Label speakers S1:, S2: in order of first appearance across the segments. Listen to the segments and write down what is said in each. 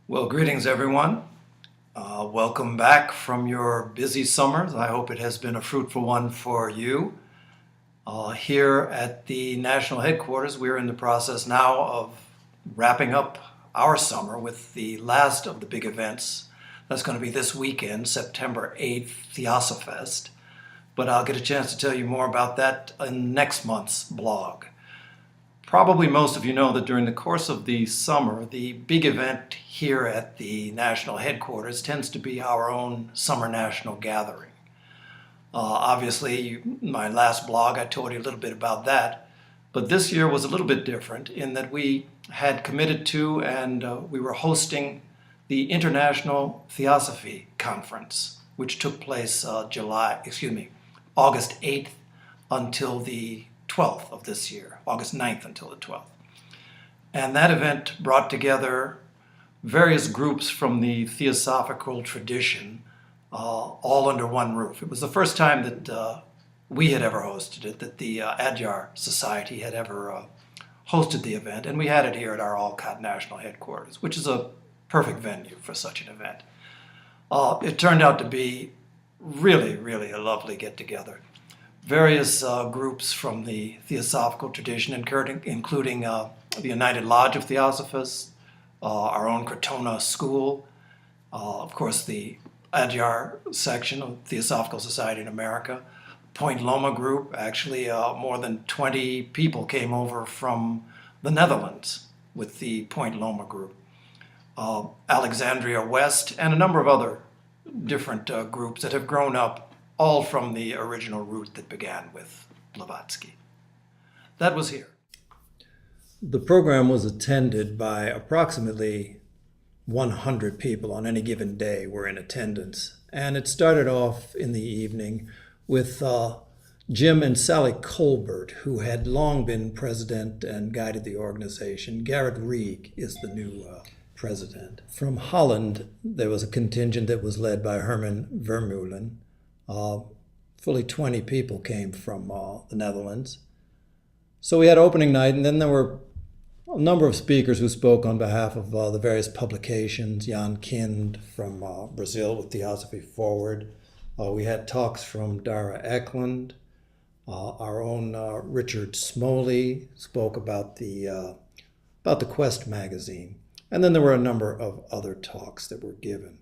S1: Well, greetings everyone. Welcome back from your busy summers. I hope it has been a fruitful one for you. Here at the national headquarters, we're in the process now of wrapping up our summer with the last of the big events. That's going to be this weekend, September 8th, Theosophy. But I'll get a chance to tell you more about that in next month's blog. Probably most of you know that during the course of the summer, the big event here at the national headquarters tends to be our own summer national gathering. Obviously, my last blog, I told you a little bit about that, but this year was a little bit different in that we had committed to and we were hosting the International Theosophy Conference, which took place August 8th until the 12th of this year, August 9th until the 12th. And that event brought together various groups from the Theosophical tradition, all under one roof. It was the first time that we had ever hosted it, that the Adyar Society had ever hosted the event, and we had it here at our Alcott National Headquarters, which is a perfect venue for such an event. It turned out to be really, really a lovely get-together. Various groups from the Theosophical tradition, including the United Lodge of Theosophists, our own Crotona School, of course the Adyar section of Theosophical Society in America, Point Loma group. Actually, more than 20 people came over from the Netherlands with the Point Loma group, Alexandria West, and a number of other different groups that have grown up all from the original route that began with Blavatsky. That was here. The program was attended by approximately 100 people on any given day were in attendance. And it started off in the evening with Jim and Sally Colbert, who had long been president and guided the organization. Gerrit Rieg is the new president. From Holland, there was a contingent that was led by Herman Vermeulen. Fully 20 people came from the Netherlands. So we had opening night, and then there were a number of speakers who spoke on behalf of the various publications. Jan Kind from Brazil with Theosophy Forward. We had talks from Dara Eklund. Our own Richard Smoley spoke about the Quest magazine. And then there were a number of other talks that were given.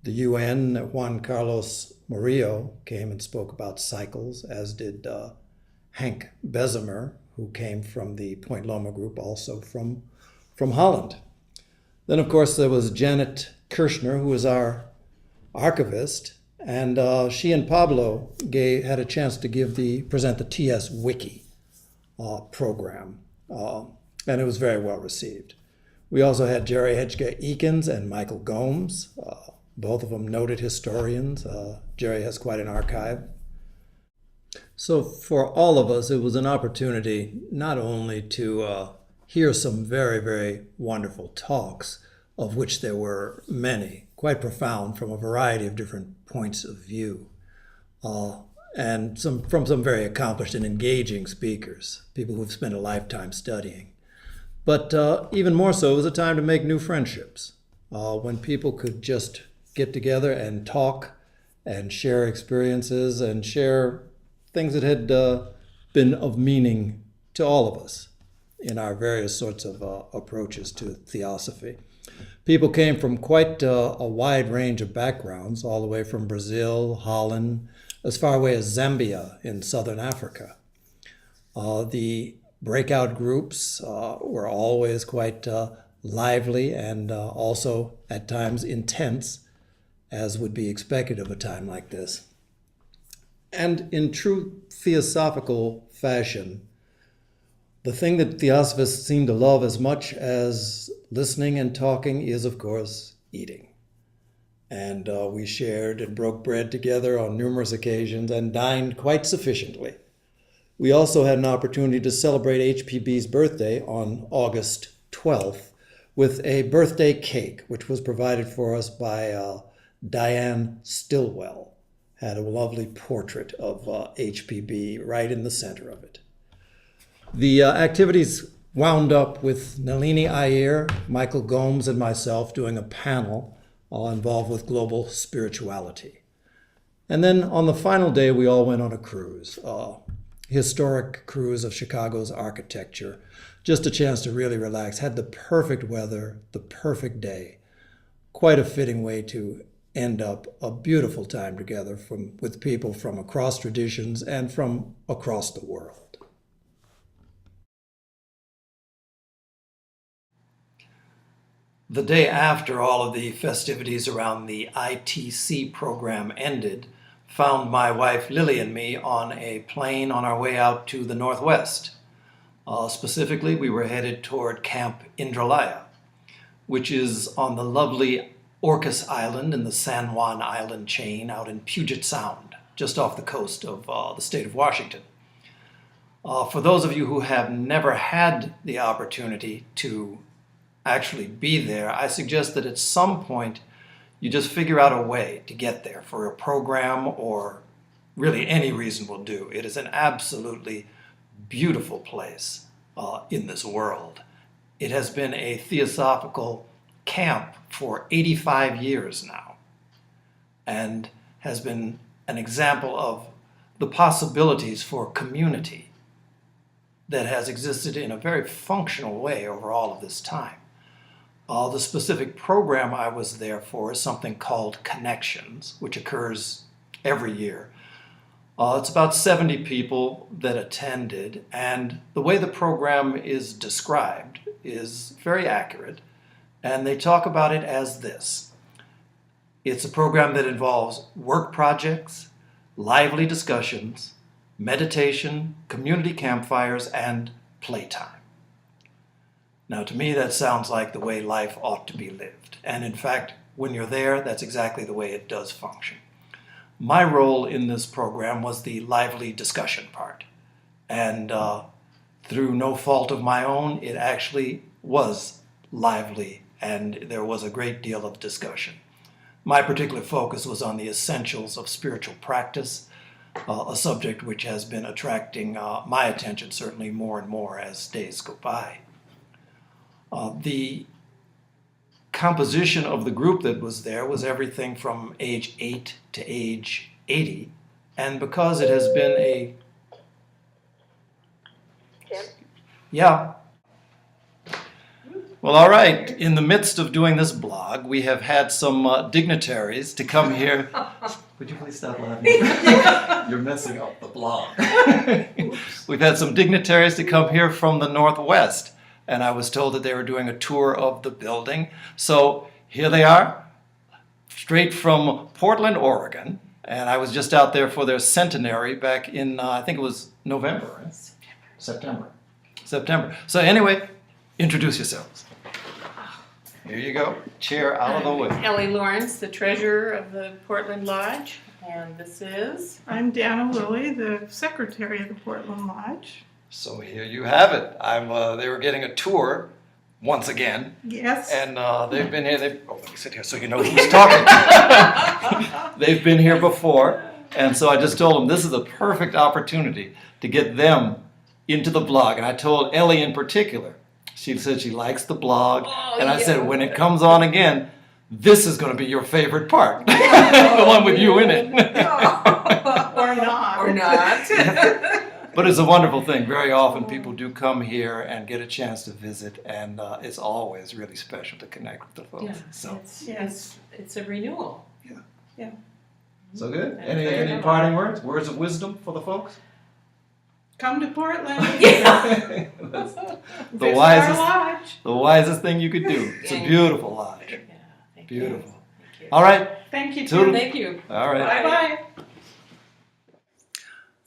S1: The UN, Juan Carlos Murillo, came and spoke about cycles, as did Henk Bessemer, who came from the Point Loma group, also from Holland. Then, of course, there was Janet Kirshner, who was our archivist, and she and Pablo had a chance to present the TS Wiki program, and it was very well received. We also had Jerry Hedge Eakins and Michael Gomes, both of them noted historians. Jerry has quite an archive. So for all of us, it was an opportunity not only to hear some very, very wonderful talks, of which there were many, quite profound from a variety of different points of view, and from some very accomplished and engaging speakers, people who've spent a lifetime studying. But even more so, it was a time to make new friendships, when people could just get together and talk and share experiences and share things that had been of meaning to all of us in our various sorts of approaches to theosophy. People came from quite a wide range of backgrounds, all the way from Brazil, Holland, as far away as Zambia in southern Africa. The breakout groups were always quite lively and also at times intense, as would be expected of a time like this. And in true theosophical fashion, the thing that theosophists seem to love as much as listening and talking is, of course, eating. And we shared and broke bread together on numerous occasions and dined quite sufficiently. We also had an opportunity to celebrate HPB's birthday on August 12th with a birthday cake, which was provided for us by Diane Stillwell. Had a lovely portrait of HPB right in the center of it. The activities wound up with Nalini Iyer, Michael Gomes, and myself doing a panel all involved with global spirituality. And then on the final day, we all went on a cruise, a historic cruise of Chicago's architecture. Just a chance to really relax. Had the perfect weather, the perfect day. Quite a fitting way to end up a beautiful time together with people from across traditions and from across the world. The day after all of the festivities around the ITC program ended, found my wife Lily and me on a plane on our way out to the Northwest. Specifically, we were headed toward Camp Indralaya, which is on the lovely Orcas Island in the San Juan Island chain out in Puget Sound, just off the coast of the state of Washington. For those of you who have never had the opportunity to actually be there, I suggest that at some point you just figure out a way to get there for a program or really any reason will do. It is an absolutely beautiful place in this world. It has been a theosophical camp for 85 years now and has been an example of the possibilities for community that has existed in a very functional way over all of this time. The specific program I was there for is something called Connections, which occurs every year. It's about 70 people that attended, and the way the program is described is very accurate, and they talk about it as this. It's a program that involves work projects, lively discussions, meditation, community campfires, and playtime. Now, to me, that sounds like the way life ought to be lived. And in fact, when you're there, that's exactly the way it does function. My role in this program was the lively discussion part. And through no fault of my own, it actually was lively, and there was a great deal of discussion. My particular focus was on the essentials of spiritual practice, a subject which has been attracting my attention certainly more and more as days go by. The composition of the group that was there was everything from age 8 to age 80. And because it has been a... Yeah. Well, all right. In the midst of doing this blog, we have had some dignitaries to come here. Would you please stop laughing? You're messing up the blog. We've had some dignitaries to come here from the Northwest. And I was told that they were doing a tour of the building. So here they are, straight from Portland, Oregon. And I was just out there for their centenary back in, I think it was November, right? September. So anyway, introduce yourselves. Here you go. Chair out of the way.
S2: Ellie Lawrence, the treasurer of the Portland Lodge. And this is?
S3: I'm Dana Lilly, the secretary of the Portland Lodge.
S1: So here you have it. They were getting a tour once again.
S3: Yes.
S1: And they've been here. Let me sit here so you know who's talking. They've been here before. And so I just told them this is a perfect opportunity to get them into the blog. And I told Ellie in particular, she said she likes the blog. And I said, when it comes on again, this is going to be your favorite part. The one with you in it.
S3: Or not.
S2: Or not.
S1: But it's a wonderful thing. Very often people do come here and get a chance to visit, and it's always really special to connect with the folks.
S2: Yeah,
S1: So
S2: it's a renewal.
S3: Yeah.
S1: So good. Any parting words? Words of wisdom for the folks?
S3: Come to Portland.
S1: That's the wisest thing you could do. It's a beautiful lodge.
S2: Yeah, thank
S1: Beautiful.
S2: You. Thank you.
S1: All right.
S3: Thank you,
S1: Toodle.
S3: Tim.
S2: Thank you.
S1: All right.
S3: Bye-bye.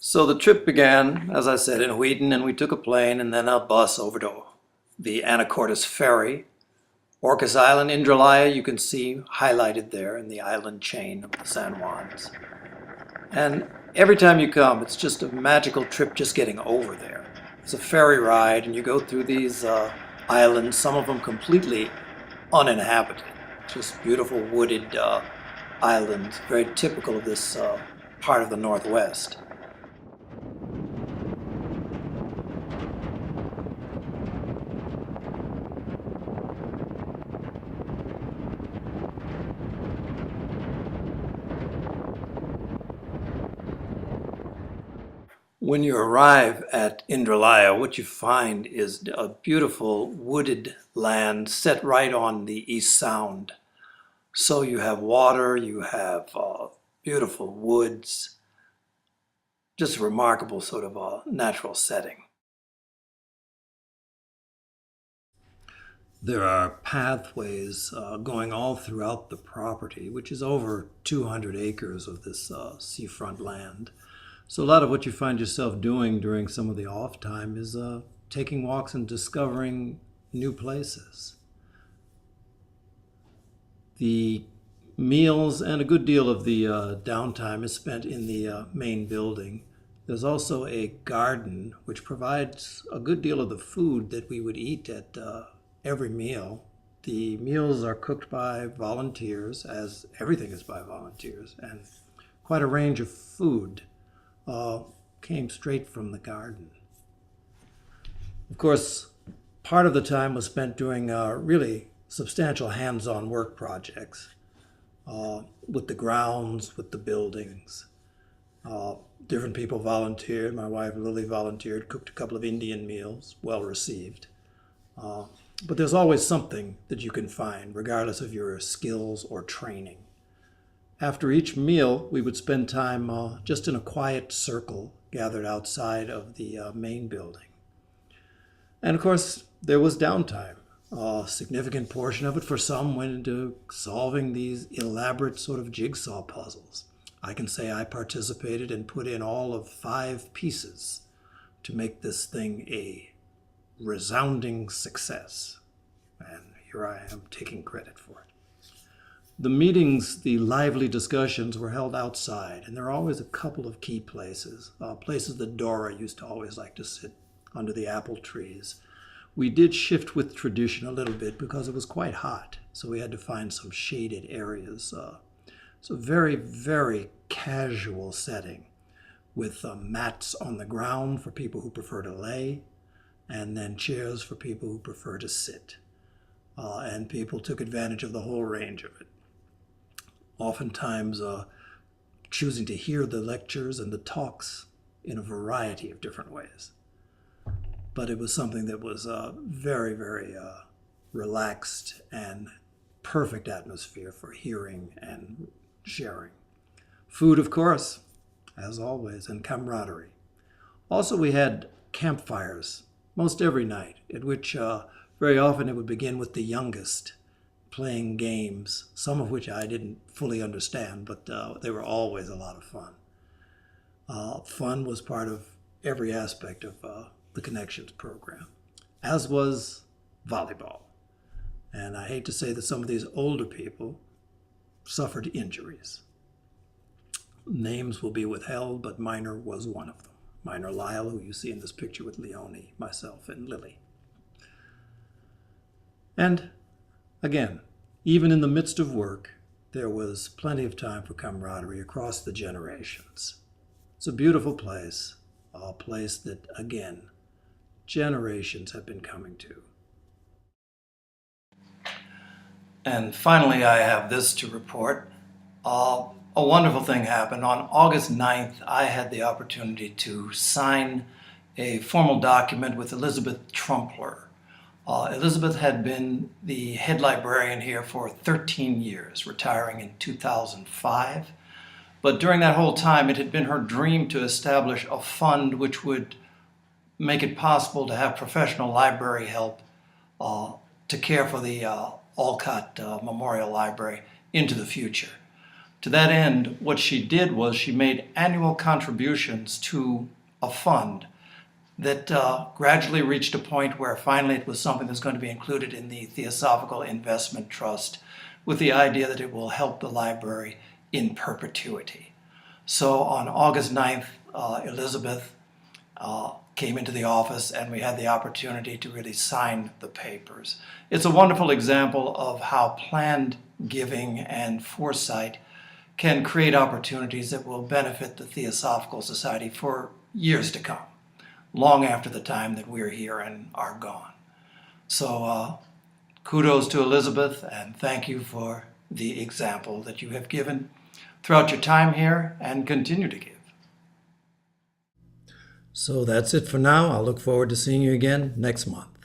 S1: So the trip began, as I said, in Wheaton, and we took a plane and then a bus over to the Anacortes Ferry. Orcas Island, Indraliya, you can see highlighted there in the island chain of the San Juans. And every time you come, it's just a magical trip just getting over there. It's a ferry ride, and you go through these islands, some of them completely uninhabited. Just beautiful wooded islands, very typical of this part of the Northwest. When you arrive at Indralaya, what you find is a beautiful wooded land set right on the East Sound. So you have water, you have beautiful woods, just a remarkable sort of natural setting. There are pathways going all throughout the property, which is over 200 acres of this seafront land. So a lot of what you find yourself doing during some of the off time is taking walks and discovering new places. The meals and a good deal of the downtime is spent in the main building. There's also a garden which provides a good deal of the food that we would eat at every meal. The meals are cooked by volunteers, as everything is by volunteers, and quite a range of food came straight from the garden. Of course, part of the time was spent doing really substantial hands-on work projects with the grounds, with the buildings. Different people volunteered. My wife Lily volunteered, cooked a couple of Indian meals, well received. But there's always something that you can find, regardless of your skills or training. After each meal, we would spend time just in a quiet circle gathered outside of the main building. And of course, there was downtime. A significant portion of it for some went into solving these elaborate sort of jigsaw puzzles. I can say I participated and put in all of 5 pieces to make this thing a resounding success. And here I am taking credit for it. The meetings, the lively discussions were held outside, and there are always a couple of key places, places that Dora used to always like to sit under the apple trees. We did shift with tradition a little bit because it was quite hot, so we had to find some shaded areas. It's a very, very casual setting with mats on the ground for people who prefer to lay, and then chairs for people who prefer to sit. And people took advantage of the whole range of it. Oftentimes choosing to hear the lectures and the talks in a variety of different ways. But it was something that was very, very relaxed and perfect atmosphere for hearing and sharing. Food, of course, as always, and camaraderie. Also, we had campfires most every night, at which very often it would begin with the youngest playing games, some of which I didn't fully understand, but they were always a lot of fun. Fun was part of every aspect of the Connections program, as was volleyball. And I hate to say that some of these older people suffered injuries. Names will be withheld, but Minor was one of them. Minor Lyle, who you see in this picture with Leonie, myself, and Lily. And again, even in the midst of work, there was plenty of time for camaraderie across the generations. It's a beautiful place, a place that, again, generations have been coming to. And finally, I have this to report. A wonderful thing happened. On August 9th, I had the opportunity to sign a formal document with Elisabeth Trumpler. Elisabeth had been the head librarian here for 13 years, retiring in 2005. But during that whole time, it had been her dream to establish a fund which would make it possible to have professional library help to care for the Olcott Memorial Library into the future. To that end, what she did was she made annual contributions to a fund that gradually reached a point where finally it was something that's going to be included in the Theosophical Investment Trust, with the idea that it will help the library in perpetuity. So on August 9th, Elisabeth came into the office and we had the opportunity to really sign the papers. It's a wonderful example of how planned giving and foresight can create opportunities that will benefit the Theosophical Society for years to come, long after the time that we're here and are gone. So kudos to Elisabeth, and thank you for the example that you have given throughout your time here and continue to give. So that's it for now. I'll look forward to seeing you again next month.